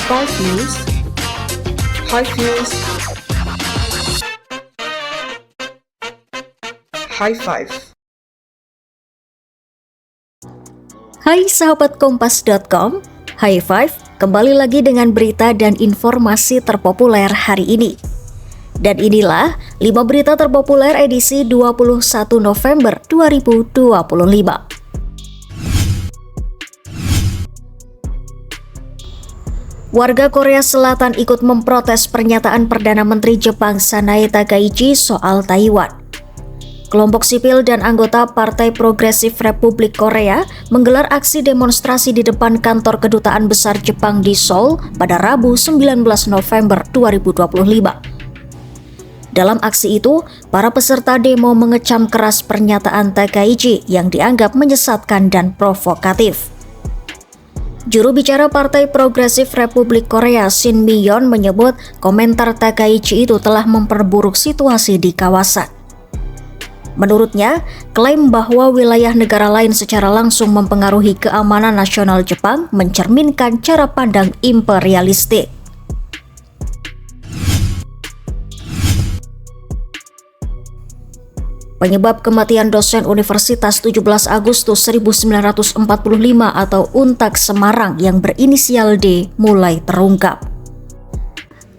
Five News. Five News. High Five. Hai sahabat kompas.com, High Five kembali lagi dengan berita dan informasi terpopuler hari ini. Dan inilah 5 berita terpopuler edisi 21 November 2025. Warga Korea Selatan ikut memprotes pernyataan Perdana Menteri Jepang Sanae Takaichi soal Taiwan. Kelompok sipil dan anggota Partai Progresif Republik Korea menggelar aksi demonstrasi di depan kantor Kedutaan Besar Jepang di Seoul pada Rabu 19 November 2025. Dalam aksi itu, para peserta demo mengecam keras pernyataan Takaichi yang dianggap menyesatkan dan provokatif. Juru bicara Partai Progresif Republik Korea Shin Mi-yeon menyebut komentar Takaichi itu telah memperburuk situasi di kawasan. Menurutnya, klaim bahwa wilayah negara lain secara langsung mempengaruhi keamanan nasional Jepang mencerminkan cara pandang imperialistik. Penyebab kematian dosen Universitas 17 Agustus 1945 atau UNTAK Semarang yang berinisial D mulai terungkap.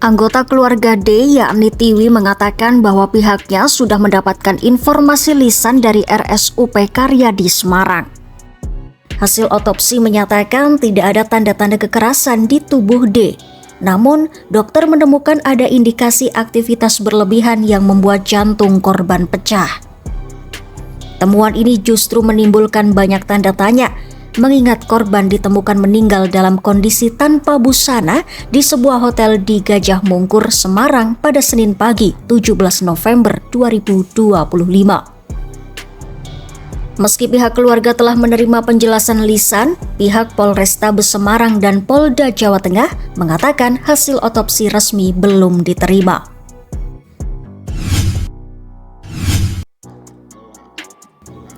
Anggota keluarga D yakni Tiwi mengatakan bahwa pihaknya sudah mendapatkan informasi lisan dari RSUP Karyadi Semarang. Hasil otopsi menyatakan tidak ada tanda-tanda kekerasan di tubuh D. Namun, dokter menemukan ada indikasi aktivitas berlebihan yang membuat jantung korban pecah. Temuan ini justru menimbulkan banyak tanda tanya, mengingat korban ditemukan meninggal dalam kondisi tanpa busana di sebuah hotel di Gajah Mungkur, Semarang pada Senin pagi 17 November 2025. Meski pihak keluarga telah menerima penjelasan lisan, pihak Polrestabes Semarang dan Polda Jawa Tengah mengatakan hasil otopsi resmi belum diterima.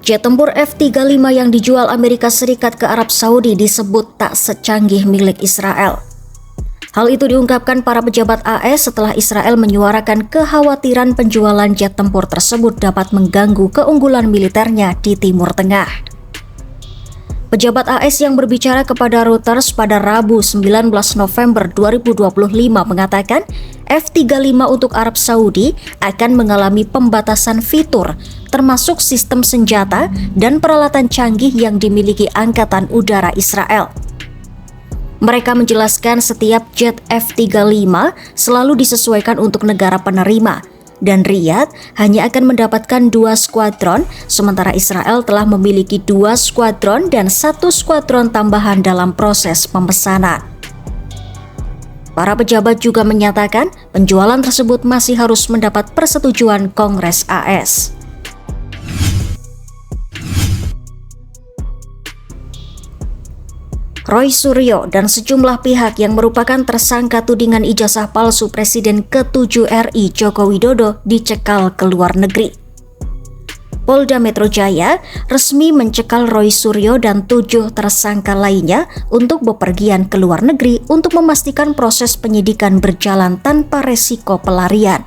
Jet tempur F-35 yang dijual Amerika Serikat ke Arab Saudi disebut tak secanggih milik Israel. Hal itu diungkapkan para pejabat AS setelah Israel menyuarakan kekhawatiran penjualan jet tempur tersebut dapat mengganggu keunggulan militernya di Timur Tengah. Pejabat AS yang berbicara kepada Reuters pada Rabu 19 November 2025 mengatakan F-35 untuk Arab Saudi akan mengalami pembatasan fitur, termasuk sistem senjata dan peralatan canggih yang dimiliki Angkatan Udara Israel. Mereka menjelaskan setiap jet F-35 selalu disesuaikan untuk negara penerima, dan Riyadh hanya akan mendapatkan 2 skuadron, sementara Israel telah memiliki 2 skuadron dan 1 skuadron tambahan dalam proses pemesanan. Para pejabat juga menyatakan penjualan tersebut masih harus mendapat persetujuan Kongres AS. Roy Suryo dan sejumlah pihak yang merupakan tersangka tudingan ijazah palsu Presiden ke-7 RI Joko Widodo dicekal ke luar negeri. Polda Metro Jaya resmi mencekal Roy Suryo dan 7 tersangka lainnya untuk bepergian ke luar negeri untuk memastikan proses penyidikan berjalan tanpa resiko pelarian.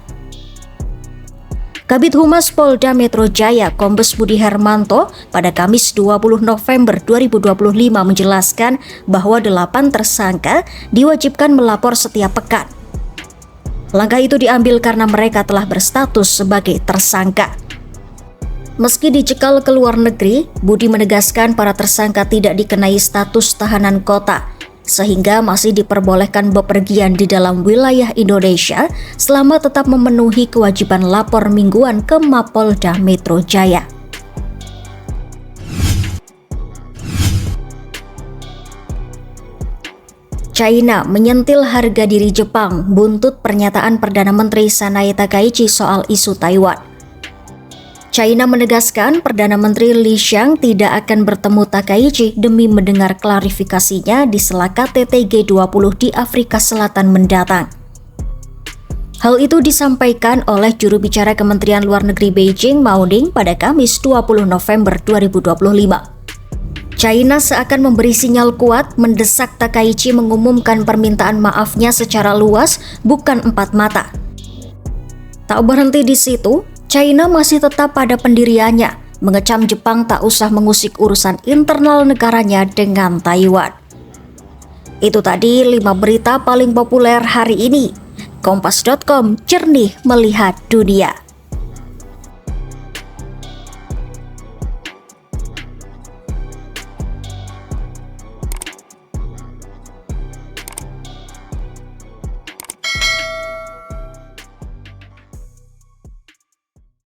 Kabid Humas Polda Metro Jaya Kombes Budi Hermanto pada Kamis 20 November 2025 menjelaskan bahwa 8 tersangka diwajibkan melapor setiap pekan. Langkah itu diambil karena mereka telah berstatus sebagai tersangka. Meski dicekal ke luar negeri, Budi menegaskan para tersangka tidak dikenai status tahanan kota, sehingga masih diperbolehkan bepergian di dalam wilayah Indonesia selama tetap memenuhi kewajiban lapor mingguan ke Mapolda Metro Jaya. China menyentil harga diri Jepang buntut pernyataan Perdana Menteri Sanae Takaichi soal isu Taiwan. China menegaskan Perdana Menteri Li Qiang tidak akan bertemu Takaichi demi mendengar klarifikasinya di sela KTT G20 di Afrika Selatan mendatang. Hal itu disampaikan oleh juru bicara Kementerian Luar Negeri Beijing Mao Ning pada Kamis 20 November 2025. China seakan memberi sinyal kuat mendesak Takaichi mengumumkan permintaan maafnya secara luas, bukan empat mata. Tak berhenti di situ, China masih tetap pada pendiriannya, mengecam Jepang tak usah mengusik urusan internal negaranya dengan Taiwan. Itu tadi 5 berita paling populer hari ini. Kompas.com, jernih melihat dunia.